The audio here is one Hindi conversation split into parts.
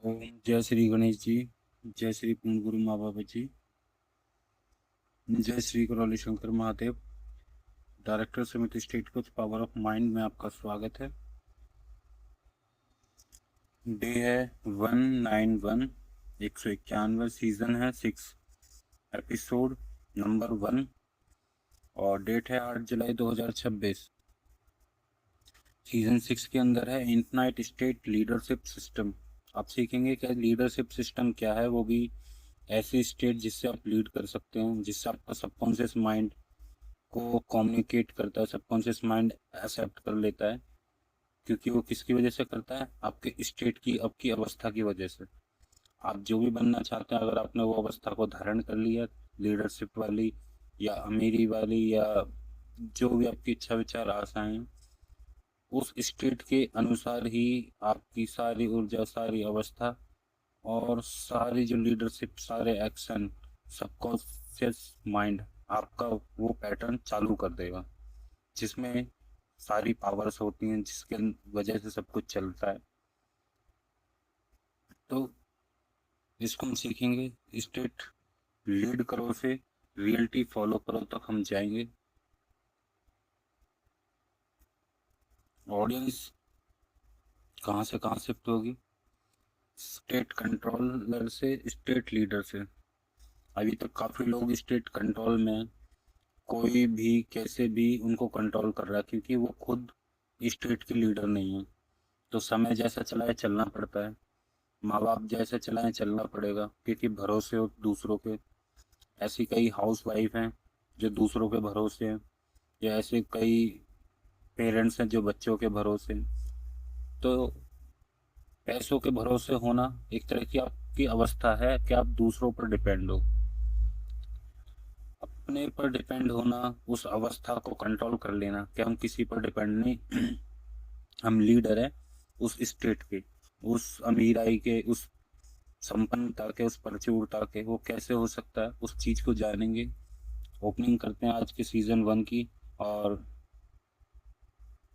ओम जय श्री गणेश जी। जय श्री पूर्ण गुरु माँ बाबा जी। जय श्री करौली शंकर महादेव। डायरेक्टर समिति state coach power of mind में आपका स्वागत है। डे है 191, 191, सीजन है 6, एपिसोड नंबर 1 और डेट है 8 जुलाई 2026। सीजन 6 के अंदर है इन्फिनाइट स्टेट लीडरशिप सिस्टम। आप सीखेंगे कि लीडरशिप सिस्टम क्या है, वो भी ऐसी स्टेट जिससे आप लीड कर सकते हैं, जिससे आपका सबकॉन्शियस माइंड को कम्युनिकेट करता है, सबकॉन्शियस माइंड एक्सेप्ट कर लेता है। क्योंकि वो किसकी वजह से करता है? आपके स्टेट की, आपकी अवस्था की वजह से। आप जो भी बनना चाहते हैं, अगर आपने वो अवस्था को धारण कर लिया, लीडरशिप वाली या अमीरी वाली या जो भी आपकी इच्छा विचार आशाएं हैं, उस स्टेट के अनुसार ही आपकी सारी ऊर्जा, सारी अवस्था और सारी जो लीडरशिप, सारे एक्शन, सबकॉन्शियस माइंड आपका वो पैटर्न चालू कर देगा, जिसमें सारी पावर्स होती हैं, जिसके वजह से सब कुछ चलता है। तो इसको हम सीखेंगे। स्टेट लीड करो से रियलिटी फॉलो करो तक हम जाएंगे। ऑडियंस कहाँ से कहाँ शिफ्ट होगी? स्टेट कंट्रोलर से स्टेट लीडर से। अभी तक काफ़ी लोग स्टेट कंट्रोल में, कोई भी कैसे भी उनको कंट्रोल कर रहा है, क्योंकि वो खुद स्टेट के लीडर नहीं है। तो समय जैसा चला है चलना पड़ता है, माँ बाप जैसे चलाएं चलना पड़ेगा, क्योंकि भरोसे हो दूसरों के। ऐसी कई हाउस वाइफ हैं जो दूसरों के भरोसे हैं, या ऐसे कई पेरेंट्स हैं जो बच्चों के भरोसे हैं। तो पैसों के भरोसे होना एक तरह की आपकी अवस्था है कि आप दूसरों पर डिपेंड हो। अपने पर डिपेंड होना, उस अवस्था को कंट्रोल कर लेना कि हम किसी पर डिपेंड नहीं, हम लीडर हैं उस स्टेट के, उस अमीराई के, उस संपन्नता के, उस प्रचुरता के। वो कैसे हो सकता है, उस चीज को जानेंगे। ओपनिंग करते हैं आज के सीजन 1 की और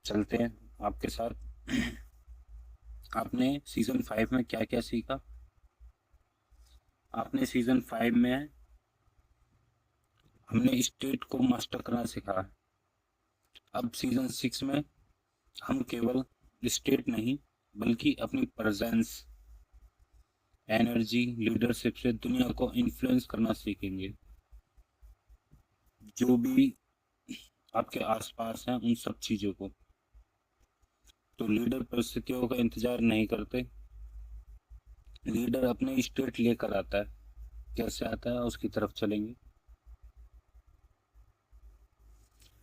चलते हैं आपके साथ। आपने सीजन 5 में क्या क्या सीखा? आपने सीजन 5 में हमने स्टेट को मास्टर करना सिखा। अब सीजन 6 में हम केवल स्टेट नहीं, बल्कि अपनी प्रेजेंस, एनर्जी, लीडरशिप से दुनिया को इन्फ्लुएंस करना सीखेंगे। जो भी आपके आसपास हैं उन सब चीज़ों को। तो लीडर परिस्थितियों का इंतजार नहीं करते, लीडर अपने स्टेट लेकर आता है। कैसे आता है उसकी तरफ चलेंगे।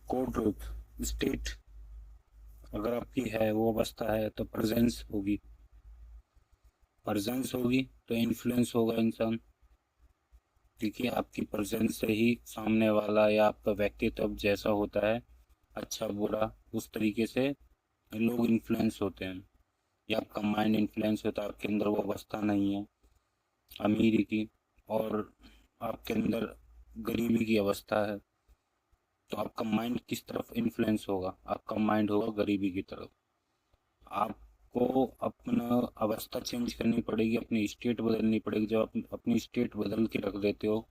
कोड रूप स्टेट अगर आपकी है, वो अवस्था है, तो प्रेजेंस होगी। प्रेजेंस होगी तो इन्फ्लुएंस होगा इंसान, क्योंकि आपकी प्रेजेंस से ही सामने वाला या आपका व्यक्तित्व जैसा होता है, अच्छा बुरा, उस तरीके से लोग इन्फ्लुएंस होते हैं। या आपका माइंड इन्फ्लुएंस होता है, आपके अंदर वो अवस्था नहीं है अमीरी की, और आपके अंदर गरीबी की अवस्था है, तो आपका माइंड किस तरफ इन्फ्लुएंस होगा? आपका माइंड होगा गरीबी की तरफ। आपको अपना अवस्था चेंज करनी पड़ेगी, अपनी स्टेट बदलनी पड़ेगी। जब आप अपनी स्टेट बदल के रख देते हो,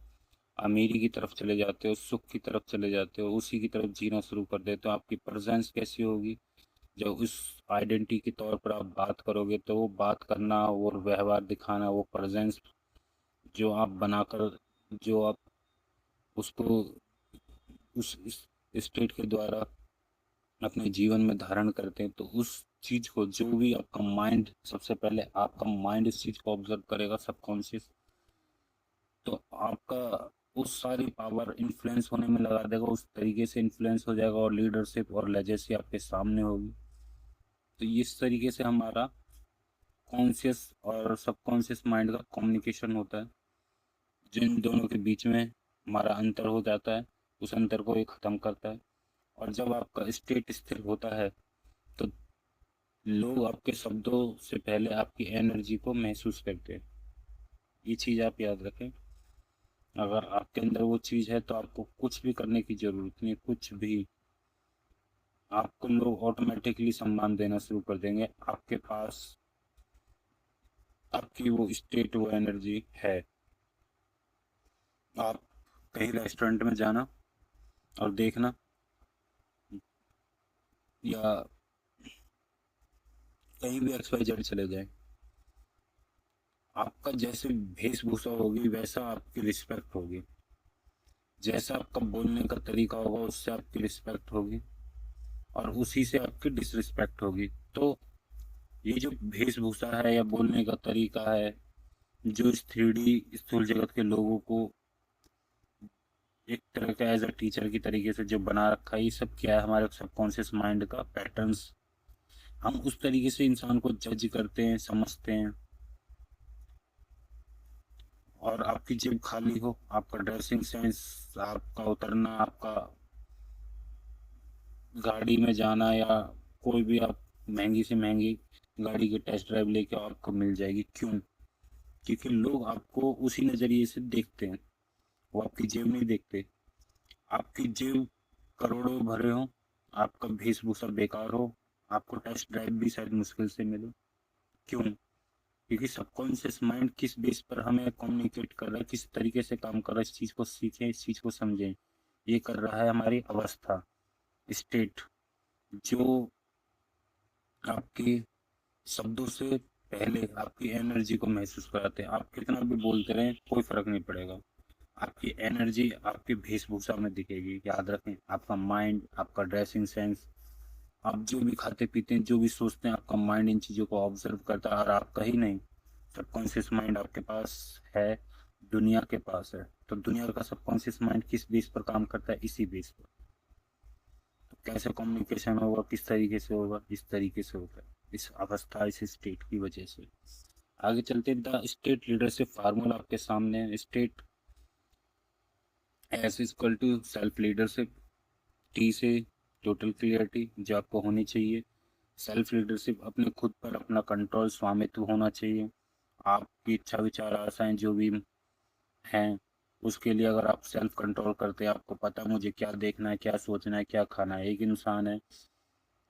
अमीरी की तरफ चले जाते हो, सुख की तरफ चले जाते हो, उसी की तरफ जीना शुरू कर देते हो। आपकी प्रेजेंस कैसी होगी? जब उस आइडेंटिटी के तौर पर आप बात करोगे, तो वो बात करना और व्यवहार दिखाना, वो प्रेजेंस जो आप बनाकर, जो आप उसको उस स्टेट के द्वारा अपने जीवन में धारण करते हैं, तो उस चीज को, जो भी आपका माइंड, सबसे पहले आपका माइंड इस चीज को ऑब्जर्व करेगा, सबकॉन्शियस, तो आपका उस सारी पावर इन्फ्लुएंस होने में लगा देगा, उस तरीके से इन्फ्लुएंस हो जाएगा और लीडरशिप और लेजेसी आपके सामने होगी। तो इस तरीके से हमारा कॉन्शियस और सबकॉन्शियस माइंड का कम्युनिकेशन होता है, जिन दोनों के बीच में हमारा अंतर हो जाता है, उस अंतर को ये खत्म करता है। और जब आपका स्टेट स्थिर होता है, तो लोग आपके शब्दों से पहले आपकी एनर्जी को महसूस करते हैं। ये चीज़ आप याद रखें। अगर आपके अंदर वो चीज़ है, तो आपको कुछ भी करने की जरूरत नहीं, कुछ भी। आपको लोग ऑटोमेटिकली सम्मान देना शुरू कर देंगे। आपके पास आपकी वो स्टेट, वो एनर्जी है। आप कहीं रेस्टोरेंट में जाना और देखना, या कहीं भी एक्स वाई जेड चले जाए, आपका जैसे वेशभूषा होगी वैसा आपकी रिस्पेक्ट होगी, जैसा आपका बोलने का तरीका होगा उससे आपकी रिस्पेक्ट होगी, और उसी से आपकी डिसरिस्पेक्ट होगी। तो ये जो वेशभूषा है या बोलने का तरीका है, जो इस 3D स्थूल जगत के लोगों को एक तरह का एज अ टीचर की तरीके से जो बना रखा है, ये सब क्या है, हमारे सबकॉन्शियस माइंड का पैटर्न्स। हम उस तरीके से इंसान को जज करते हैं, समझते हैं। और आपकी जेब खाली हो, आपका ड्रेसिंग सेंस, आपका उतरना, आपका गाड़ी में जाना, या कोई भी आप महंगी से महंगी गाड़ी की टेस्ट ड्राइव लेके आपको मिल जाएगी। क्यों? क्योंकि लोग आपको उसी नज़रिए से देखते हैं, वो आपकी जेब नहीं देखते। आपकी जेब करोड़ों भरे हो, आपका वेशभूषा बेकार हो, आपको टेस्ट ड्राइव भी शायद मुश्किल से मिले। क्यों? क्योंकि सबकॉन्शियस माइंड किस बेस पर हमें कम्युनिकेट कर रहा है, किस तरीके से काम कर रहा है, इस चीज़ को सीखें, इस चीज़ को समझें। ये कर रहा है हमारी अवस्था, स्टेट, जो आपके शब्दों से पहले आपकी एनर्जी को महसूस कराते हैं। आप कितना भी बोलते रहें, कोई फर्क नहीं पड़ेगा। आपकी एनर्जी आपकी वेशभूषा में दिखेगी। याद रखें, आपका माइंड, आपका ड्रेसिंग सेंस, आप जो भी खाते पीते हैं, जो भी सोचते हैं, आपका माइंड इन चीज़ों को ऑब्जर्व करता है। और आपका ही नहीं, सबकॉन्शियस माइंड आपके पास है, दुनिया के पास है। तो दुनिया का सबकॉन्शियस माइंड किस बेस पर काम करता है? इसी बेस पर। तो कैसे कम्युनिकेशन होगा, किस तरीके से होगा? इस तरीके से होगा, इस अवस्था, इस स्टेट की वजह से। आगे चलते, द स्टेट लीडरशिप फार्मूला आपके सामने है। State S equal to self leadership, T से टोटल क्लियरिटी जो आपको होनी चाहिए। सेल्फ लीडरशिप, अपने खुद पर अपना कंट्रोल, स्वामित्व होना चाहिए। आपकी इच्छा, विचार, आशाएं जो भी हैं, उसके लिए अगर आप सेल्फ कंट्रोल करते हैं, आपको पता है मुझे क्या देखना है, क्या सोचना है, क्या खाना है। एक इंसान है,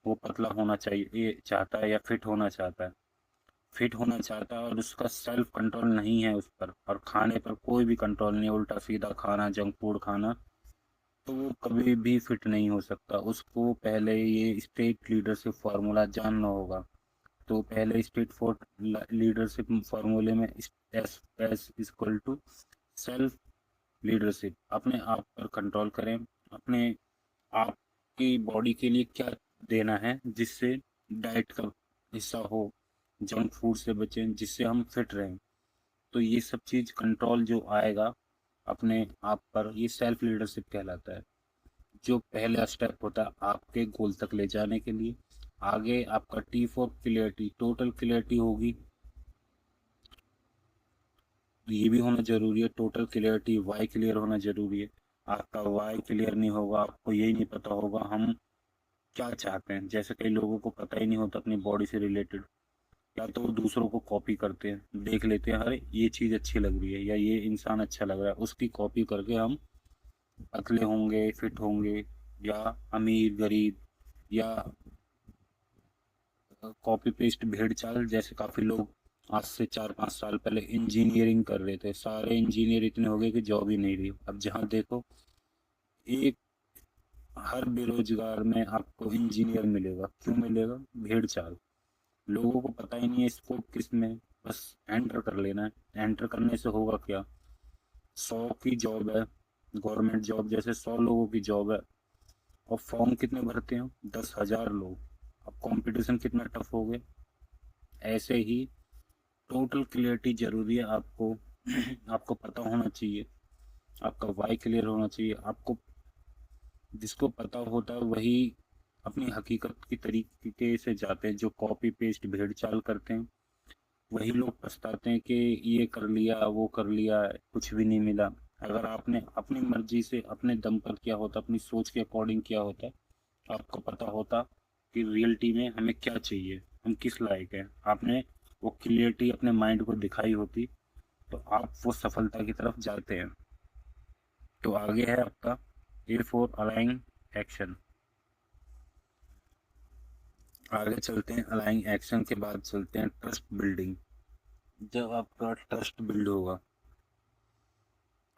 वो पतला होना चाहिए, ये चाहता है, या फिट होना चाहता है, फिट होना चाहता है, और उसका सेल्फ कंट्रोल नहीं है उस पर, और खाने पर कोई भी कंट्रोल नहीं, उल्टा सीधा खाना, जंक फूड खाना, तो वो कभी भी फिट नहीं हो सकता। उसको पहले ये स्टेट लीडरशिप फार्मूला जानना होगा। तो पहले स्टेट फॉर लीडरशिप फार्मूले में S S equal to self leadership, अपने आप पर कंट्रोल करें। अपने आप की बॉडी के लिए क्या देना है जिससे डाइट का हिस्सा हो, जंक फूड से बचें जिससे हम फिट रहें। तो ये सब चीज़ कंट्रोल जो आएगा अपने आप पर, ये सेल्फ लीडरशिप कहलाता है। जो पहला स्टेप होता है आपके गोल तक ले जाने के लिए। आगे आपका T for clarity, total clarity होगी। ये भी होना जरूरी है, टोटल क्लियरिटी, वाई क्लियर होना जरूरी है। आपका वाई क्लियर नहीं होगा, आपको यही नहीं पता होगा हम क्या चाहते हैं। जैसे कई लोगों को पता ही नहीं होता अपनी बॉडी से रिलेटेड, या तो वो दूसरों को कॉपी करते हैं, देख लेते हैं अरे ये चीज़ अच्छी लग रही है, या ये इंसान अच्छा लग रहा है, उसकी कॉपी करके हम पतले होंगे, फिट होंगे, या अमीर गरीब, या कॉपी पेस्ट भेड़ चाल। जैसे काफ़ी लोग आज से 4-5 साल पहले इंजीनियरिंग कर रहे थे, सारे इंजीनियर इतने हो गए कि जॉब ही नहीं रही। अब जहाँ देखो, एक हर बेरोजगार में आपको इंजीनियर मिलेगा। क्यों मिलेगा? भेड़ चाल। लोगों को पता ही नहीं है स्कोप किस में, बस एंटर कर लेना है। एंटर करने से होगा क्या? 100 की जॉब है, गवर्नमेंट जॉब जैसे 100 लोगों की जॉब है, और फॉर्म कितने भरते हैं? 10,000 लोग। अब कंपटीशन कितना टफ हो गया। ऐसे ही टोटल क्लियरिटी जरूरी है आपको। आपको पता होना चाहिए, आपका वाई क्लियर होना चाहिए। आपको, जिसको पता होता है वही अपनी हकीकत की तरीके से जाते हैं। जो कॉपी पेस्ट भेड़ चाल करते हैं, वही लोग पछताते हैं कि ये कर लिया, वो कर लिया, कुछ भी नहीं मिला। अगर आपने अपनी मर्जी से, अपने दम पर किया होता, अपनी सोच के अकॉर्डिंग किया होता, आपको पता होता कि रियलिटी में हमें क्या चाहिए, हम किस लायक हैं, आपने वो क्लियरिटी अपने माइंड को दिखाई होती, तो आप वो सफलता की तरफ जाते हैं। तो आगे है आपका ए फॉर अलाइंग एक्शन। आगे चलते हैं, अलाइंग एक्शन के बाद चलते हैं ट्रस्ट बिल्डिंग। जब आपका ट्रस्ट बिल्ड होगा,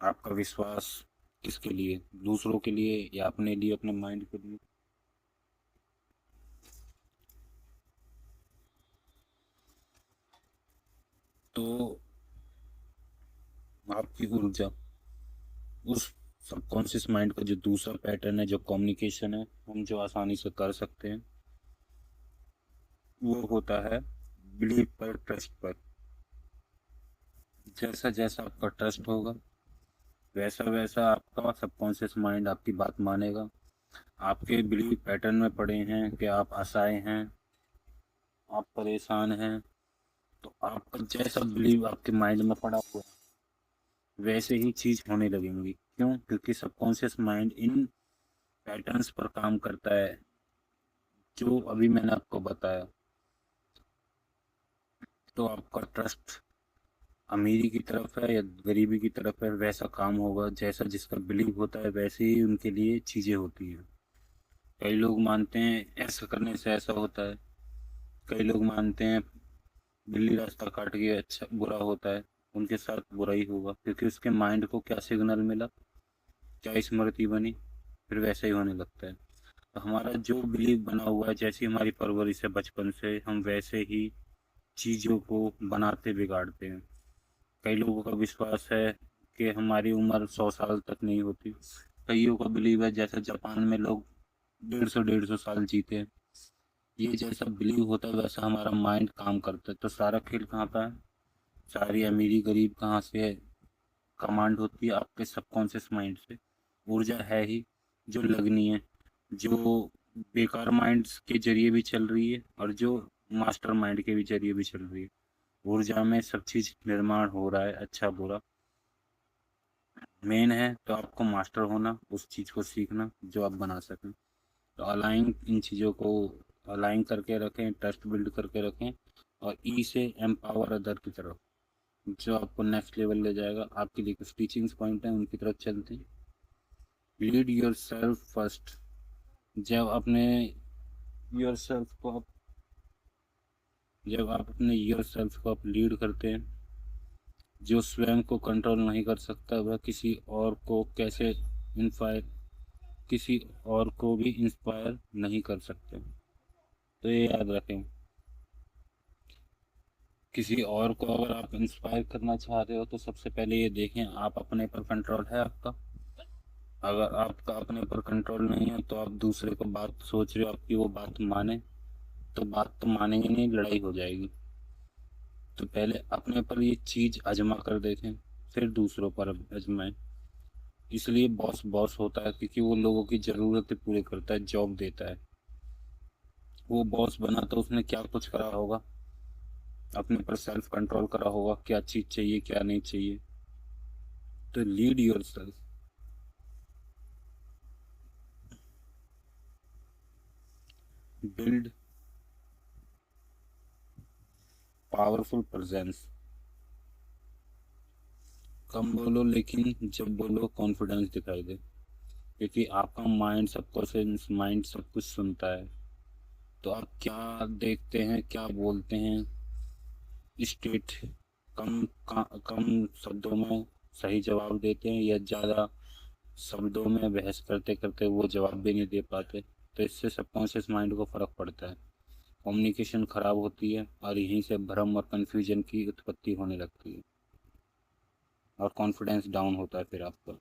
आपका विश्वास किसके लिए, दूसरों के लिए या अपने लिए, अपने माइंड के लिए, तो आपकी ऊर्जा उस सबकॉन्शियस माइंड का जो दूसरा पैटर्न है, जो कम्युनिकेशन है, हम जो आसानी से कर सकते हैं, वो होता है बिलीव पर, ट्रस्ट पर। जैसा जैसा आपका ट्रस्ट होगा, वैसा वैसा आपका सबकॉन्शियस माइंड आपकी बात मानेगा। आपके बिलीव पैटर्न में पड़े हैं कि आप असहाय हैं, आप परेशान हैं, तो आपका जैसा बिलीव आपके माइंड में पड़ा हुआ है वैसे ही चीज होने लगेंगी। क्यों? क्योंकि सबकॉन्शियस माइंड इन पैटर्न्स पर काम करता है जो अभी मैंने आपको बताया। तो आपका ट्रस्ट अमीरी की तरफ है या गरीबी की तरफ है, वैसा काम होगा। जैसा जिसका बिलीव होता है वैसे ही उनके लिए चीजें होती हैं। कई लोग मानते हैं ऐसा करने से ऐसा होता है, कई लोग मानते हैं बिल्ली रास्ता काट के अच्छा बुरा होता है, उनके साथ बुरा ही होगा, क्योंकि उसके माइंड को क्या सिग्नल मिला, क्या स्मृति बनी, फिर वैसा ही होने लगता है। तो हमारा जो बिलीव बना हुआ है, जैसी हमारी परवरिश है बचपन से, हम वैसे ही चीज़ों को बनाते बिगाड़ते हैं। कई लोगों का विश्वास है कि हमारी उम्र 100 साल तक नहीं होती। कईयों का बिलीव है जैसे जापान में लोग 150 150 साल जीते हैं। ये जैसा बिलीव होता है वैसा हमारा माइंड काम करता है। तो सारा खेल कहाँ पर है, सारी अमीरी गरीब कहाँ से है, कमांड होती है आपके सबकॉन्शियस माइंड से। ऊर्जा है ही जो लगनी है, जो बेकार माइंड्स के जरिए भी चल रही है और जो मास्टर माइंड के भी जरिए भी चल रही है। ऊर्जा में सब चीज निर्माण हो रहा है, अच्छा बुरा। मेन है तो आपको मास्टर होना, उस चीज को सीखना जो आप बना सकें। तो अलाइन इन चीज़ों को अलाइन करके रखें, ट्रस्ट बिल्ड करके रखें, और ई से एम्पावर अदर की तरफ, जो आपको नेक्स्ट लेवल ले जाएगा। आपके लिए कुछ टीचिंग्स पॉइंट हैं, उनकी तरफ चलते हैं। Lead your self first. जब अपने योर सेल्फ को आप जब आप अपने योर सेल्फ को आप लीड करते हैं, जो स्वयं को कंट्रोल नहीं कर सकता वह इंस्पायर किसी और को भी इंस्पायर नहीं कर सकते। तो ये याद रखें, किसी और को अगर आप इंस्पायर करना चाह रहे हो तो सबसे पहले ये देखें आप अपने पर कंट्रोल है आपका। अगर आपका अपने पर कंट्रोल नहीं है तो आप दूसरे को बात सोच रहे हो आपकी वो बात माने, तो बात तो मानेंगे नहीं, लड़ाई हो जाएगी। तो पहले अपने पर ये चीज आजमा कर देखें, फिर दूसरों पर आजमाएं। इसलिए बॉस बॉस होता है क्योंकि वो लोगों की जरूरतें पूरी करता है, जॉब देता है। वो बॉस बना तो उसने क्या कुछ करा होगा, अपने पर सेल्फ कंट्रोल करा होगा, क्या चीज चाहिए क्या नहीं चाहिए। तो lead yourself, build powerful presence. कम बोलो लेकिन जब बोलो कॉन्फिडेंस दिखाई दे, क्योंकि आपका माइंड सबकॉन्शियस माइंड सब कुछ सुनता है। तो आप क्या देखते हैं, क्या बोलते हैं, स्टेट कम शब्दों में सही जवाब देते हैं या ज़्यादा शब्दों में बहस करते करते वो जवाब भी नहीं दे पाते। तो इससे सबकॉन्शियस माइंड को फर्क पड़ता है, कम्युनिकेशन खराब होती है और यहीं से भ्रम और कन्फ्यूजन की उत्पत्ति होने लगती है और कॉन्फिडेंस डाउन होता है फिर आपका।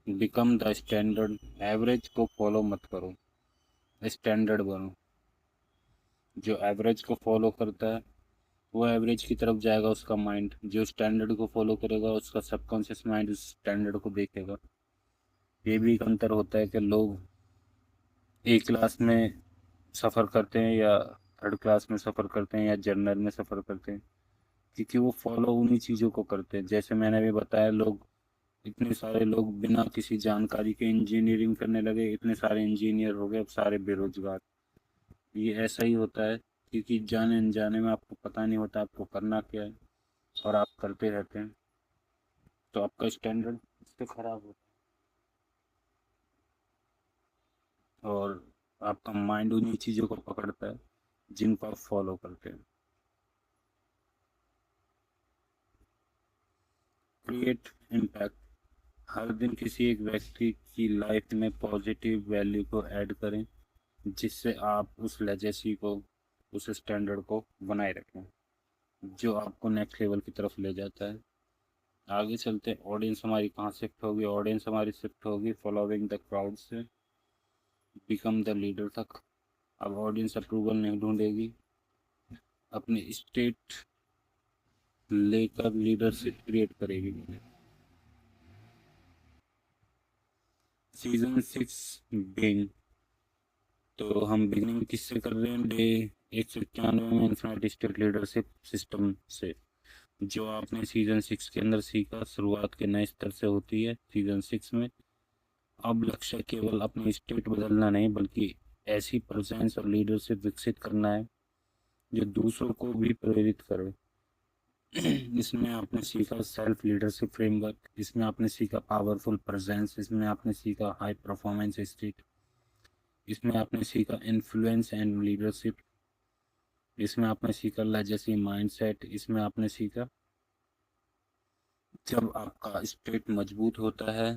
Become the standard. एवरेज को फॉलो मत करो, स्टैंडर्ड बनो। जो एवरेज को फॉलो करता है वो एवरेज की तरफ जाएगा उसका माइंड, जो स्टैंडर्ड को फॉलो करेगा उसका सबकॉन्शियस माइंड उस स्टैंडर्ड को देखेगा। ये भी एक अंतर होता है कि लोग एक क्लास में सफ़र करते हैं या थर्ड क्लास में सफ़र करते हैं या जर्नल में सफ़र करते हैं, क्योंकि वो फॉलो उन्हीं चीज़ों को करते हैं। जैसे मैंने भी बताया, लोग इतने सारे लोग बिना किसी जानकारी के इंजीनियरिंग करने लगे, इतने सारे इंजीनियर हो गए, अब सारे बेरोजगार। ये ऐसा ही होता है क्योंकि जाने अनजाने में आपको पता नहीं होता आपको करना क्या है और आप करते रहते हैं, तो आपका स्टैंडर्ड इससे खराब होता है और आपका माइंड उन्हीं चीज़ों को पकड़ता है जिनको आप फॉलो करते हैं। Create impact. हर दिन किसी एक व्यक्ति की लाइफ में पॉजिटिव वैल्यू को ऐड करें, जिससे आप उस लेजेसी को, उस स्टैंडर्ड को बनाए रखें जो आपको नेक्स्ट लेवल की तरफ ले जाता है। आगे चलते हैं, ऑडियंस हमारी कहाँ शिफ्ट होगी। ऑडियंस हमारी शिफ्ट होगी फॉलोइंग द क्राउड से बिकम द लीडर तक। अब ऑडियंस अप्रूवल नहीं ढूंढेगी, अपनी स्टेट लेकर लीडरशिप क्रिएट करेगी। Season 6 begin. तो हम बिगिनिंग किससे कर रहे हैं? डे 191 में इन्फिनिटी स्टेट लीडरशिप सिस्टम से, जो आपने सीजन 6 के अंदर सीखा। शुरुआत के नए स्तर से होती है सीजन 6 में। अब लक्ष्य केवल अपनी स्टेट बदलना नहीं, बल्कि ऐसी प्रेजेंस और लीडरशिप विकसित करना है जो दूसरों को भी प्रेरित करे। इसमें आपने सीखा सेल्फ लीडरशिप फ्रेमवर्क, इसमें आपने सीखा पावरफुल प्रेजेंस, इसमें आपने सीखा हाई परफॉर्मेंस स्टेट, इसमें आपने सीखा इन्फ्लुएंस एंड लीडरशिप, इसमें आपने सीखा लेजेसी माइंडसेट, इसमें आपने सीखा जब आपका स्टेट मजबूत होता है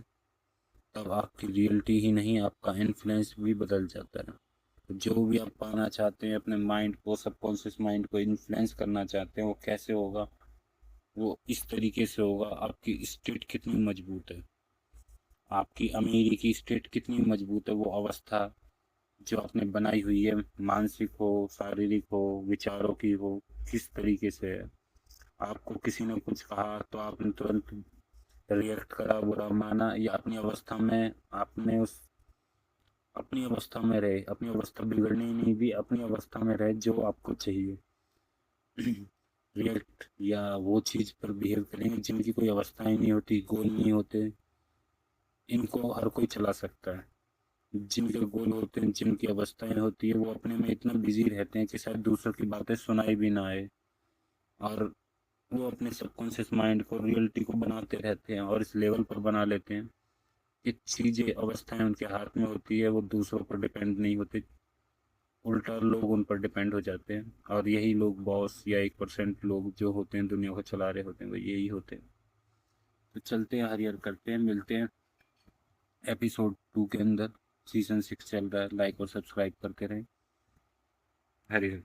तब आपकी रियलिटी ही नहीं, आपका इन्फ्लुएंस भी बदल जाता है। तो जो भी आप पाना चाहते हैं, अपने माइंड को, सबकॉन्शियस माइंड को इन्फ्लुएंस करना चाहते हैं, वो कैसे होगा? वो इस तरीके से होगा, आपकी स्टेट कितनी मजबूत है, आपकी अमीरी की स्टेट कितनी मजबूत है, वो अवस्था जो आपने बनाई हुई है, मानसिक हो, शारीरिक हो, विचारों की हो, किस तरीके से है। आपको किसी ने कुछ कहा तो आपने तुरंत रिएक्ट करा, बुरा माना, या अपनी अवस्था में आपने उस अपनी अवस्था में रहे, अपनी अवस्था बिगड़ने ही नहीं दी, अपनी अवस्था में रहे जो आपको चाहिए। रिएक्ट या वो चीज़ पर बिहेव करेंगे जिनकी कोई अवस्थाएं नहीं होती, गोल नहीं होते, इनको हर कोई चला सकता है। जिनके गोल होते हैं, जिनकी अवस्थाएं होती है, वो अपने में इतना बिजी रहते हैं कि शायद दूसरों की बातें सुनाई भी ना आए, और वो अपने सबकॉन्शियस माइंड को, रियलिटी को बनाते रहते हैं और इस लेवल पर बना लेते हैं कि चीज़ें, अवस्थाएं उनके हाथ में होती है, वो दूसरों पर डिपेंड नहीं होते, उल्टा लोग उन पर डिपेंड हो जाते हैं। और यही लोग बॉस या 1% लोग जो होते हैं दुनिया को चला रहे होते हैं, वो यही होते हैं। तो चलते हैं, हरियर करते हैं, मिलते हैं एपिसोड 2 के अंदर। सीजन 6 चल रहा है, लाइक और सब्सक्राइब करते रहें। हरियर।